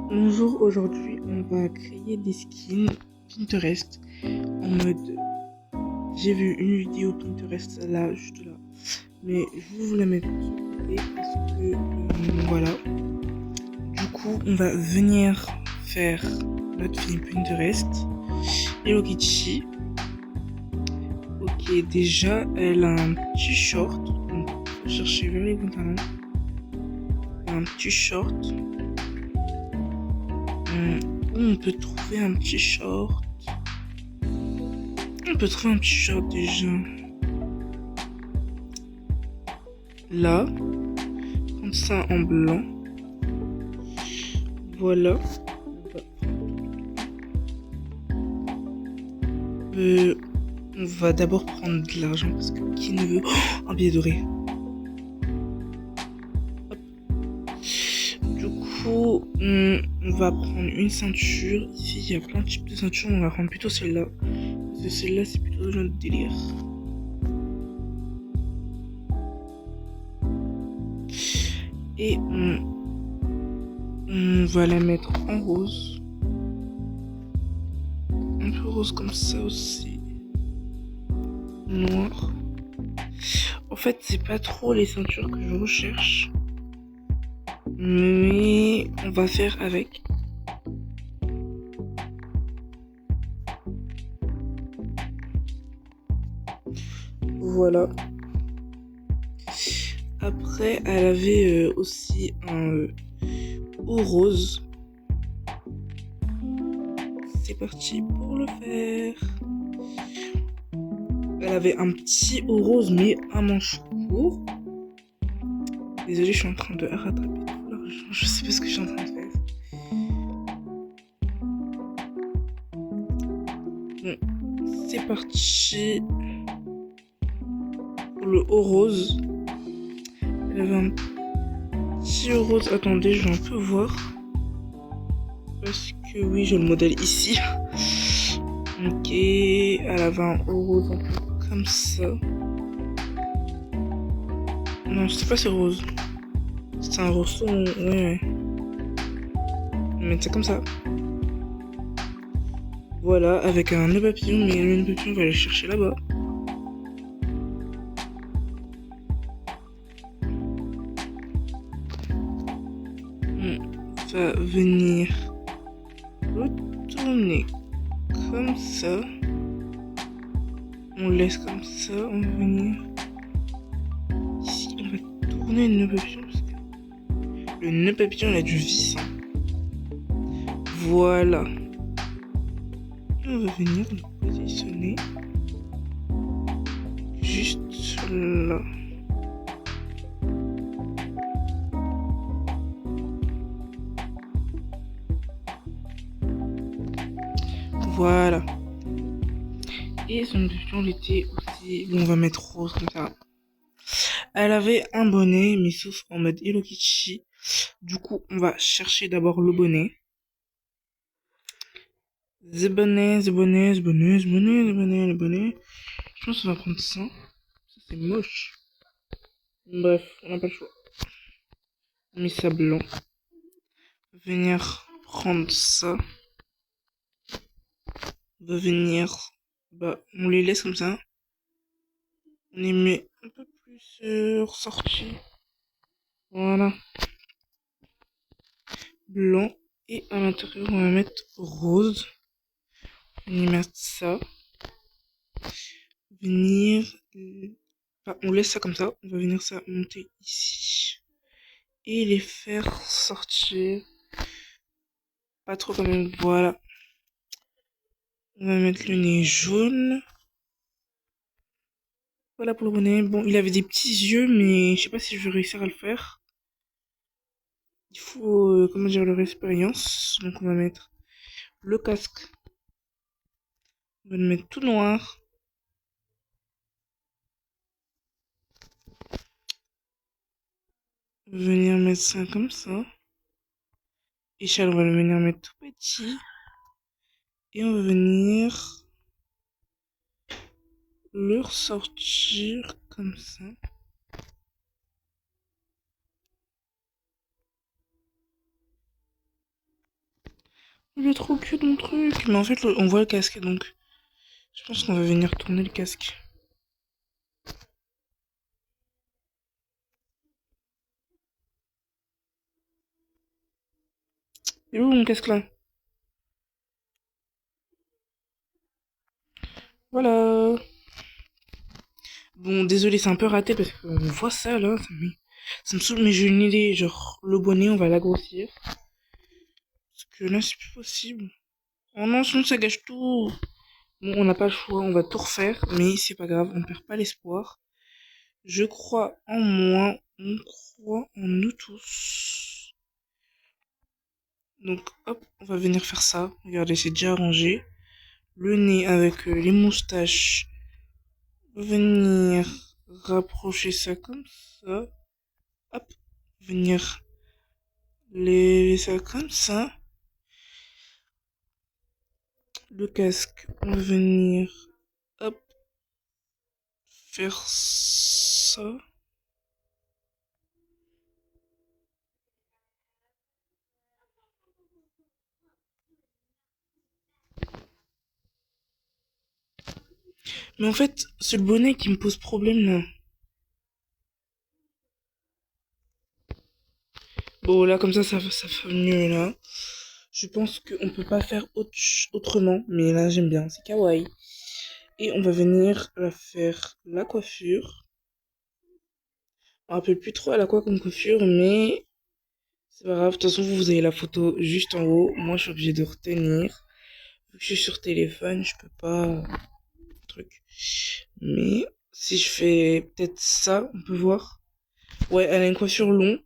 Bonjour, aujourd'hui on va créer des skins Pinterest en mode j'ai vu une vidéo Pinterest là, juste là, mais je vais vous la mettre sur le côté parce que voilà. Du coup, on va venir faire notre fille Pinterest. Hello Kitty. Ok, déjà elle a un petit short, donc faut chercher vers les pantalons. Un petit short. Où on peut trouver un petit short. On peut trouver un petit short déjà. Là, comme ça en blanc. Voilà. On va d'abord prendre de l'argent parce que qui ne veut un billet doré. Hop. Du coup, on va prendre une ceinture. Ici, il y a plein de types de ceintures. On va prendre plutôt celle-là. Parce que celle-là, c'est plutôt notre délire. Et on va la mettre en rose. Un peu rose comme ça aussi. Noir. En fait, c'est pas trop les ceintures que je recherche. Mais on va faire avec. Voilà. Après, elle avait aussi un haut rose. C'est parti pour le faire. Elle avait un petit haut rose, mais un manche court. Désolée, je suis en train de rattraper tout l'argent. Je sais pas ce que je suis en train de faire. Bon, c'est parti pour le haut rose. Elle avait un petit haut rose. Attendez, je vais un peu voir. Parce que oui, j'ai le modèle ici. Ok, elle avait un haut rose un peu comme ça. Non, c'est pas ce rose. C'est un rose saumon. Ouais. On va mettre ça comme ça. Voilà, avec un nœud papillon, mais le nœud papillon, on va aller chercher là-bas. On va venir retourner comme ça. On laisse comme ça. On va venir ici. On va tourner le nœud papillon. Parce que le nœud papillon, il a du vis. Voilà. Et on va venir le positionner juste là. Voilà. Et son papillon, il était aussi... Bon, on va mettre rose comme ça. Elle avait un bonnet, mais sauf en mode Hello Kitty. Du coup, on va chercher d'abord le bonnet. The bonnet, the bonnet, the bonnet, the bonnet, the bonnet, le bonnet. Je pense qu'on va prendre ça. Ça, c'est moche. Bref, on n'a pas le choix. On met ça blanc. Venir prendre ça. On va venir... Bah, on les laisse comme ça. On les met un peu plus ressortis. Voilà. Blanc. Et à l'intérieur, on va mettre rose. On va y mettre ça. Venir... Enfin, on laisse ça comme ça. On va venir ça monter ici. Et les faire sortir. Pas trop quand même. Voilà. On va mettre le nez jaune. Voilà pour le bonnet. Bon, il avait des petits yeux, mais je sais pas si je vais réussir à le faire. Il faut, comment dire, leur expérience. Donc on va mettre le casque. On va le mettre tout noir. On va venir mettre ça comme ça. Échelle, on va le venir mettre tout petit. Et on va venir le ressortir comme ça. Il est trop cute mon truc. Mais en fait, on voit le casque donc. Je pense qu'on va venir tourner le casque. Il est où mon casque là? Voilà. Bon, désolé, c'est un peu raté parce qu'on voit ça là. Ça me saoule, mais j'ai une idée. Genre, le bonnet, on va l'agrossir. Parce que là, c'est plus possible. Oh non, sinon ça gâche tout. Bon, on n'a pas le choix, on va tout refaire. Mais c'est pas grave, on perd pas l'espoir. Je crois en moi. On croit en nous tous. Donc, hop, on va venir faire ça. Regardez, c'est déjà arrangé. Le nez avec les moustaches. Venir rapprocher ça comme ça. Hop, venir lever ça comme ça. Le casque, on va venir, hop, faire ça. Mais en fait, c'est le bonnet qui me pose problème là. Bon, là, comme ça fait mieux là. Je pense qu'on peut pas faire autrement, mais là, j'aime bien, c'est kawaii. Et on va venir faire la coiffure. On me rappelle plus trop à la quoi comme coiffure, mais c'est pas grave. De toute façon, vous avez la photo juste en haut. Moi, je suis obligée de retenir. Vu que je suis sur téléphone, je peux pas... truc. Mais si je fais peut-être ça, on peut voir. Ouais, elle a une coiffure longue.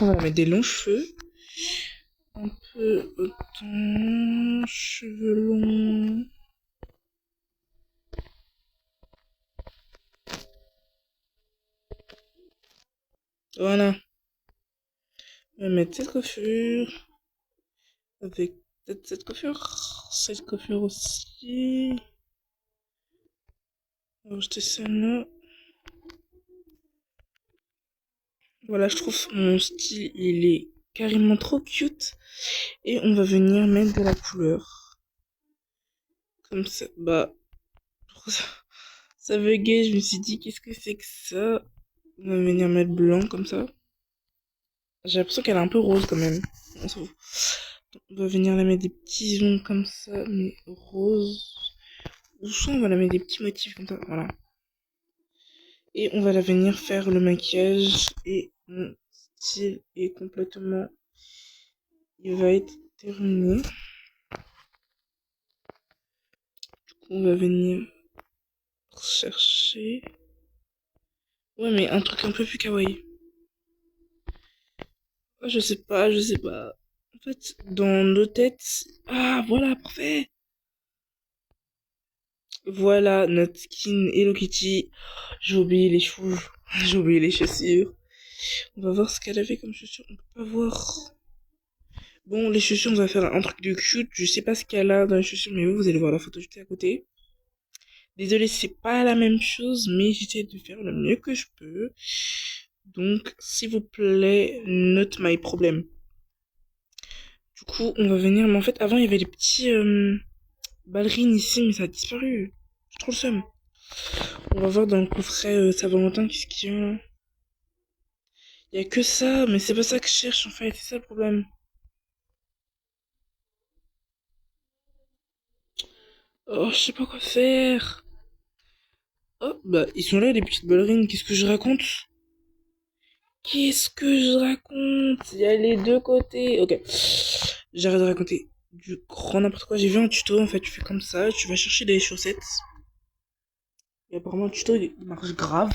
On va mettre des longs cheveux. Un peu autant, cheveux longs. Voilà. On va mettre cette coiffure. Avec peut-être cette coiffure. Cette coiffure aussi. On va jeter celle-là. Voilà, je trouve mon style, il est carrément trop cute. Et on va venir mettre de la couleur. Comme ça. Bah, ça veut gay, je me suis dit, qu'est-ce que c'est que ça? On va venir mettre blanc comme ça. J'ai l'impression qu'elle est un peu rose quand même. On s'en fout. On va venir la mettre des petits ongles comme ça, mais rose. Ou soit on va la mettre des petits motifs comme ça, voilà. Et on va la venir faire le maquillage. Et mon style est complètement... Il va être terminé. Du coup, on va venir chercher... Ouais, mais un truc un peu plus kawaii. Oh, je sais pas, je sais pas. En fait, dans nos têtes... Ah, voilà, parfait. Voilà notre skin Hello Kitty. J'ai oublié les cheveux. J'ai oublié les chaussures. On va voir ce qu'elle avait comme chaussures. On peut pas voir. Bon, les chaussures, on va faire un truc de cute. Je sais pas ce qu'elle a dans les chaussures, mais vous allez voir la photo juste à côté. Désolée, c'est pas la même chose, mais j'essaie de faire le mieux que je peux. Donc, s'il vous plaît, note my problem. Du coup, on va venir. Mais en fait, avant, il y avait des petits ballerines ici, mais ça a disparu. J'ai trop le seum. On va voir dans le coffret Saint-Valentin qu'est-ce qu'il y a là. Il y a que ça, mais c'est pas ça que je cherche en fait, c'est ça le problème. Oh, je sais pas quoi faire. Oh, bah, ils sont là les petites ballerines, qu'est-ce que je raconte? Qu'est-ce que je raconte? Il y a les deux côtés. Ok, j'arrête de raconter du grand n'importe quoi. J'ai vu un tuto en fait, tu fais comme ça, tu vas chercher des chaussettes. Et apparemment le tuto il marche grave.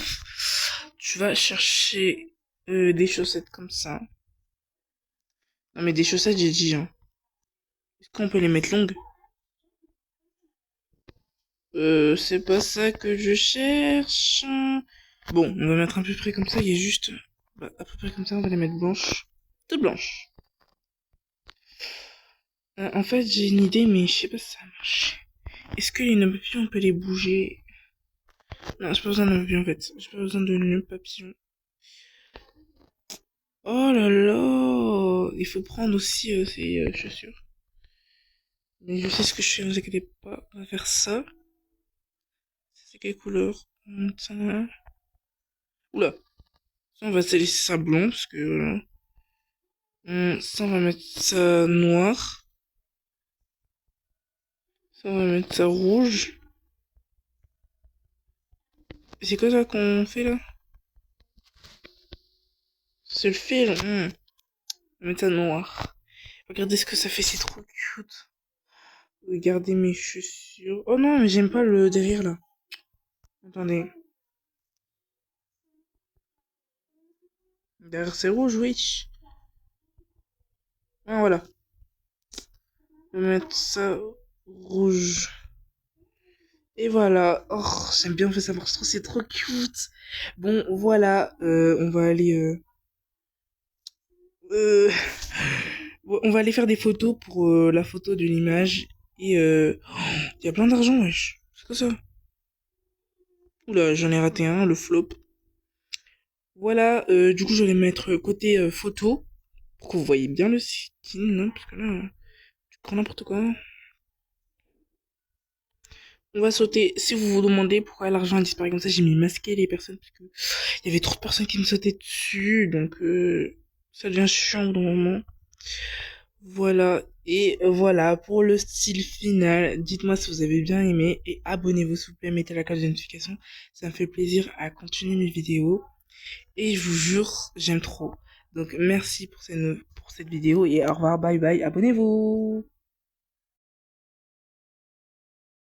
Tu vas chercher des chaussettes comme ça. Non mais des chaussettes j'ai dit hein. Est-ce qu'on peut les mettre longues? C'est pas ça que je cherche. Bon, on va mettre à peu près comme ça, il y a juste... Bah, à peu près comme ça, on va les mettre blanches. Toutes blanches. En fait, j'ai une idée, mais je sais pas si ça marche. Est-ce que les nœuds papillons, on peut les bouger? Non, j'ai pas besoin de nœuds papillons, en fait. J'ai pas besoin de nœuds papillons. Oh là là! Il faut prendre aussi ces chaussures. Mais je sais ce que je fais, ne vous inquiétez pas. On va faire ça. C'est quelle couleur? Ça... Oula. Ça, on va se laisser ça blanc parce que ça, on va mettre ça noir. Ça, on va mettre ça rouge. C'est quoi ça qu'on fait là? C'est le fil. On va mettre ça noir. Regardez ce que ça fait, c'est trop cute. Regardez mes chaussures. Oh non, mais j'aime pas le derrière là. Attendez. Derrière c'est rouge, oui. Ah voilà. On va mettre ça rouge. Et voilà. Oh, j'aime bien, on fait ça marche trop, c'est trop cute. Bon, voilà. On va aller... euh, bon, on va aller faire des photos pour la photo de l'image. Et il y a plein d'argent, wesh. C'est quoi ça? Oula, j'en ai raté un, le flop. Voilà, du coup, je vais mettre côté photo. Pour que vous voyez bien le skin, non? Parce que là, tu prends n'importe quoi. On va sauter. Si vous vous demandez pourquoi l'argent a disparu comme ça, j'ai mis masquer les personnes parce que il y avait trop de personnes qui me sautaient dessus, donc ça devient chiant au bout d'un moment. Voilà, et voilà pour le style final. Dites-moi si vous avez bien aimé et abonnez-vous s'il vous plaît, mettez la cloche de notification. Ça me fait plaisir à continuer mes vidéos et je vous jure, j'aime trop. Donc merci pour cette vidéo et au revoir, bye bye, abonnez-vous.